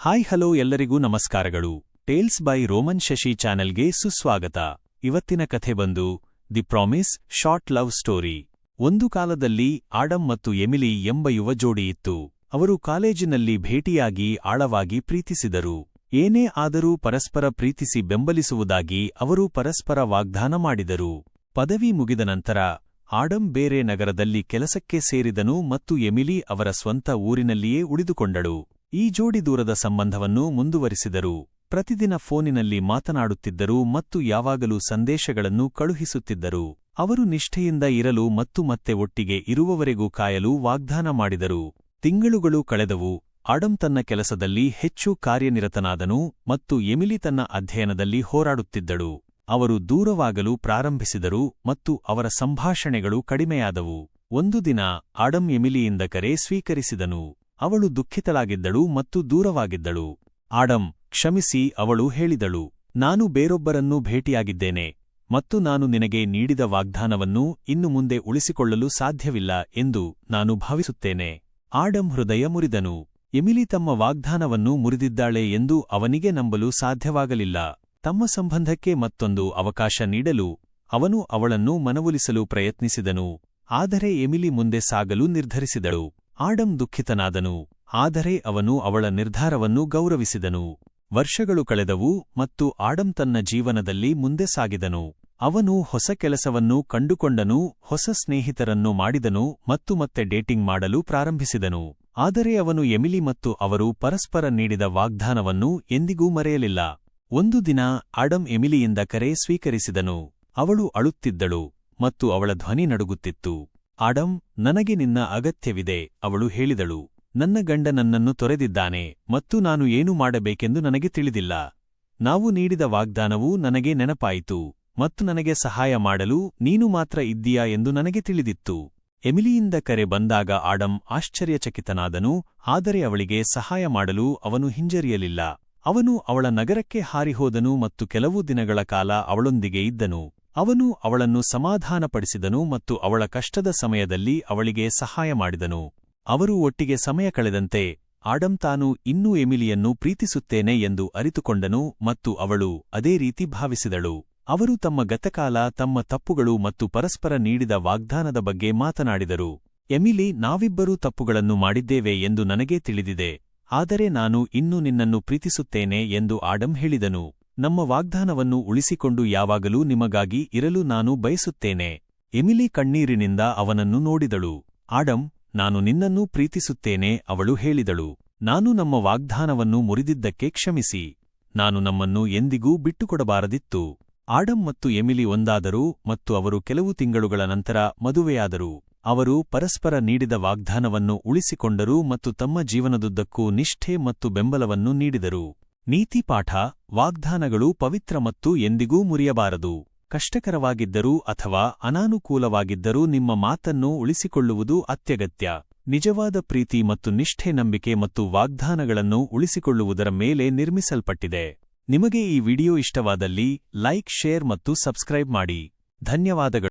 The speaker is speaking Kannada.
ಹಾಯ್ ಹಲೋ ಎಲ್ಲರಿಗೂ ನಮಸ್ಕಾರಗಳು. ಟೇಲ್ಸ್ ಬೈ ರೋಮನ್ ಶಶಿ ಚಾನೆಲ್ಗೆ ಸುಸ್ವಾಗತ. ಇವತ್ತಿನ ಕಥೆ ಬಂದು the promise short love story. ಒಂದು ಕಾಲದಲ್ಲಿ ಆಡಮ್ ಮತ್ತು ಎಮಿಲಿ ಎಂಬ ಯುವ ಜೋಡಿ ಇತ್ತು. ಅವರು ಕಾಲೇಜಿನಲ್ಲಿ ಭೇಟಿಯಾಗಿ ಆಳವಾಗಿ ಪ್ರೀತಿಸಿದರು. ಏನೇ ಆದರೂ ಪರಸ್ಪರ ಪ್ರೀತಿಸಿ ಬೆಂಬಲಿಸುವುದಾಗಿ ಅವರು ಪರಸ್ಪರ ವಾಗ್ದಾನ ಮಾಡಿದರು. ಪದವಿ ಮುಗಿದ ನಂತರ ಆಡಮ್ ಬೇರೆ ನಗರದಲ್ಲಿ ಕೆಲಸಕ್ಕೆ ಸೇರಿದನು ಮತ್ತು ಎಮಿಲಿ ಅವರ ಸ್ವಂತ ಊರಿನಲ್ಲಿಯೇ ಉಳಿದುಕೊಂಡಳು. ಈ ಜೋಡಿ ದೂರದ ಸಂಬಂಧವನ್ನು ಮುಂದುವರಿಸಿದರು. ಪ್ರತಿದಿನ ಫೋನಿನಲ್ಲಿ ಮಾತನಾಡುತ್ತಿದ್ದರು ಮತ್ತು ಯಾವಾಗಲೂ ಸಂದೇಶಗಳನ್ನು ಕಳುಹಿಸುತ್ತಿದ್ದರು. ಅವರು ನಿಷ್ಠೆಯಿಂದ ಇರಲು ಮತ್ತು ಮತ್ತೆ ಒಟ್ಟಿಗೆ ಇರುವವರೆಗೂ ಕಾಯಲು ವಾಗ್ದಾನ ಮಾಡಿದರು. ತಿಂಗಳುಗಳು ಕಳೆದವು. ಆಡಮ್ ತನ್ನ ಕೆಲಸದಲ್ಲಿ ಹೆಚ್ಚು ಕಾರ್ಯನಿರತನಾದನು ಮತ್ತು ಎಮಿಲಿ ತನ್ನ ಅಧ್ಯಯನದಲ್ಲಿ ಹೋರಾಡುತ್ತಿದ್ದಳು. ಅವರು ದೂರವಾಗಲು ಪ್ರಾರಂಭಿಸಿದರು ಮತ್ತು ಅವರ ಸಂಭಾಷಣೆಗಳು ಕಡಿಮೆಯಾದವು. ಒಂದು ದಿನ ಆಡಮ್ ಎಮಿಲಿಯಿಂದ ಕರೆ ಸ್ವೀಕರಿಸಿದನು. ಅವಳು ದುಃಖಿತಳಾಗಿದ್ದಳು ಮತ್ತು ದೂರವಾಗಿದ್ದಳು. ಆಡಮ್, ಕ್ಷಮಿಸಿ, ಅವಳು ಹೇಳಿದಳು. ನಾನು ಬೇರೊಬ್ಬರನ್ನು ಭೇಟಿಯಾಗಿದ್ದೇನೆ ಮತ್ತು ನಾನು ನಿನಗೆ ನೀಡಿದ ವಾಗ್ದಾನವನ್ನು ಇನ್ನು ಮುಂದೆ ಉಳಿಸಿಕೊಳ್ಳಲು ಸಾಧ್ಯವಿಲ್ಲ ಎಂದು ನಾನು ಭಾವಿಸುತ್ತೇನೆ. ಆಡಮ್ ಹೃದಯ ಮುರಿದನು. ಎಮಿಲಿ ತಮ್ಮ ವಾಗ್ದಾನವನ್ನು ಮುರಿದಿದ್ದಾಳೆ ಎಂದು ಅವನಿಗೆ ನಂಬಲು ಸಾಧ್ಯವಾಗಲಿಲ್ಲ. ತಮ್ಮ ಸಂಬಂಧಕ್ಕೆ ಮತ್ತೊಂದು ಅವಕಾಶ ನೀಡಲು ಅವನು ಅವಳನ್ನು ಮನವೊಲಿಸಲು ಪ್ರಯತ್ನಿಸಿದನು. ಆದರೆ ಎಮಿಲಿ ಮುಂದೆ ಸಾಗಲು ನಿರ್ಧರಿಸಿದಳು. ಆಡಮ್ ದುಃಖಿತನಾದನು, ಆದರೆ ಅವನು ಅವಳ ನಿರ್ಧಾರವನ್ನು ಗೌರವಿಸಿದನು. ವರ್ಷಗಳು ಕಳೆದವು ಮತ್ತು ಆಡಮ್ ತನ್ನ ಜೀವನದಲ್ಲಿ ಮುಂದೆ ಸಾಗಿದನು. ಅವನು ಹೊಸ ಕೆಲಸವನ್ನು ಕಂಡುಕೊಂಡನು, ಹೊಸ ಸ್ನೇಹಿತರನ್ನು ಮಾಡಿದನು ಮತ್ತು ಮತ್ತೆ ಡೇಟಿಂಗ್ ಮಾಡಲು ಪ್ರಾರಂಭಿಸಿದನು. ಆದರೆ ಅವನು ಎಮಿಲಿ ಮತ್ತು ಅವರು ಪರಸ್ಪರ ನೀಡಿದ ವಾಗ್ದಾನವನ್ನು ಎಂದಿಗೂ ಮರೆಯಲಿಲ್ಲ. ಒಂದು ದಿನ ಆಡಮ್ ಎಮಿಲಿಯಿಂದ ಕರೆ ಸ್ವೀಕರಿಸಿದನು. ಅವಳು ಅಳುತ್ತಿದ್ದಳು ಮತ್ತು ಅವಳ ಧ್ವನಿ ನಡುಗುತ್ತಿತ್ತು. ಆಡಮ್, ನನಗೆ ನಿನ್ನ ಅಗತ್ಯವಿದೆ, ಅವಳು ಹೇಳಿದಳು. ನನ್ನ ಗಂಡ ನನ್ನನ್ನು ತೊರೆದಿದ್ದಾನೆ ಮತ್ತು ನಾನು ಏನು ಮಾಡಬೇಕೆಂದು ನನಗೆ ತಿಳಿದಿಲ್ಲ. ನಾವು ನೀಡಿದ ವಾಗ್ದಾನವು ನನಗೆ ನೆನಪಾಯಿತು ಮತ್ತು ನನಗೆ ಸಹಾಯ ಮಾಡಲು ನೀನು ಮಾತ್ರ ಇದ್ದೀಯಾ ಎಂದು ನನಗೆ ತಿಳಿದಿತ್ತು. ಎಮಿಲಿಯಿಂದ ಕರೆ ಬಂದಾಗ ಆಡಮ್ ಆಶ್ಚರ್ಯಚಕಿತನಾದನು, ಆದರೆ ಅವಳಿಗೆ ಸಹಾಯ ಮಾಡಲು ಅವನು ಹಿಂಜರಿಯಲಿಲ್ಲ. ಅವನು ಅವಳ ನಗರಕ್ಕೆ ಹಾರಿಹೋದನು ಮತ್ತು ಕೆಲವು ದಿನಗಳ ಕಾಲ ಅವಳೊಂದಿಗೆ ಇದ್ದನು. ಅವನು ಅವಳನ್ನು ಸಮಾಧಾನಪಡಿಸಿದನು ಮತ್ತು ಅವಳ ಕಷ್ಟದ ಸಮಯದಲ್ಲಿ ಅವಳಿಗೆ ಸಹಾಯ ಮಾಡಿದನು. ಅವರು ಒಟ್ಟಿಗೆ ಸಮಯ ಕಳೆದಂತೆ ಆಡಮ್ ತಾನು ಇನ್ನೂ ಎಮಿಲಿಯನ್ನು ಪ್ರೀತಿಸುತ್ತೇನೆ ಎಂದು ಅರಿತುಕೊಂಡನು ಮತ್ತು ಅವಳು ಅದೇ ರೀತಿ ಭಾವಿಸಿದಳು. ಅವರು ತಮ್ಮ ಗತಕಾಲ, ತಮ್ಮ ತಪ್ಪುಗಳು ಮತ್ತು ಪರಸ್ಪರ ನೀಡಿದ ವಾಗ್ದಾನದ ಬಗ್ಗೆ ಮಾತನಾಡಿದರು. ಎಮಿಲಿ, ನಾವಿಬ್ಬರೂ ತಪ್ಪುಗಳನ್ನು ಮಾಡಿದ್ದೇವೆ ಎಂದು ನನಗೆ ತಿಳಿದಿದೆ, ಆದರೆ ನಾನು ಇನ್ನೂ ನಿನ್ನನ್ನು ಪ್ರೀತಿಸುತ್ತೇನೆ ಎಂದು ಆಡಮ್ ಹೇಳಿದನು. ನಮ್ಮ ವಾಗ್ದಾನವನ್ನು ಉಳಿಸಿಕೊಂಡು ಯಾವಾಗಲೂ ನಿಮಗಾಗಿ ಇರಲು ನಾನು ಬಯಸುತ್ತೇನೆ. ಎಮಿಲಿ ಕಣ್ಣೀರಿನಿಂದ ಅವನನ್ನು ನೋಡಿದಳು. ಆಡಮ್, ನಾನು ನಿನ್ನನ್ನೂ ಪ್ರೀತಿಸುತ್ತೇನೆ, ಅವಳು ಹೇಳಿದಳು. ನಾನು ನಮ್ಮ ವಾಗ್ದಾನವನ್ನು ಮುರಿದಿದ್ದಕ್ಕೆ ಕ್ಷಮಿಸಿ. ನಾನು ನಮ್ಮನ್ನು ಎಂದಿಗೂ ಬಿಟ್ಟುಕೊಡಬಾರದಿತ್ತು. ಆಡಮ್ ಮತ್ತು ಎಮಿಲಿ ಒಂದಾದರು ಮತ್ತು ಅವರು ಕೆಲವು ತಿಂಗಳುಗಳ ನಂತರ ಮದುವೆಯಾದರು. ಅವರು ಪರಸ್ಪರ ನೀಡಿದ ವಾಗ್ದಾನವನ್ನು ಉಳಿಸಿಕೊಂಡರು ಮತ್ತು ತಮ್ಮ ಜೀವನದುದ್ದಕ್ಕೂ ನಿಷ್ಠೆ ಮತ್ತು ಬೆಂಬಲವನ್ನು ನೀಡಿದರು. ನೀತಿಪಾಠ: ವಾಗ್ದಾನಗಳು ಪವಿತ್ರ ಮತ್ತು ಎಂದಿಗೂ ಮುರಿಯಬಾರದು. ಕಷ್ಟಕರವಾಗಿದ್ದರೂ ಅಥವಾ ಅನಾನುಕೂಲವಾಗಿದ್ದರೂ ನಿಮ್ಮ ಮಾತನ್ನು ಉಳಿಸಿಕೊಳ್ಳುವುದು ಅತ್ಯಗತ್ಯ. ನಿಜವಾದ ಪ್ರೀತಿ ಮತ್ತು ನಿಷ್ಠೆ ನಂಬಿಕೆ ಮತ್ತು ವಾಗ್ದಾನಗಳನ್ನು ಉಳಿಸಿಕೊಳ್ಳುವುದರ ಮೇಲೆ ನಿರ್ಮಿಸಲ್ಪಟ್ಟಿದೆ. ನಿಮಗೆ ಈ ವಿಡಿಯೋ ಇಷ್ಟವಾದಲ್ಲಿ ಲೈಕ್, ಶೇರ್ ಮತ್ತು ಸಬ್ಸ್ಕ್ರೈಬ್ ಮಾಡಿ. ಧನ್ಯವಾದಗಳು.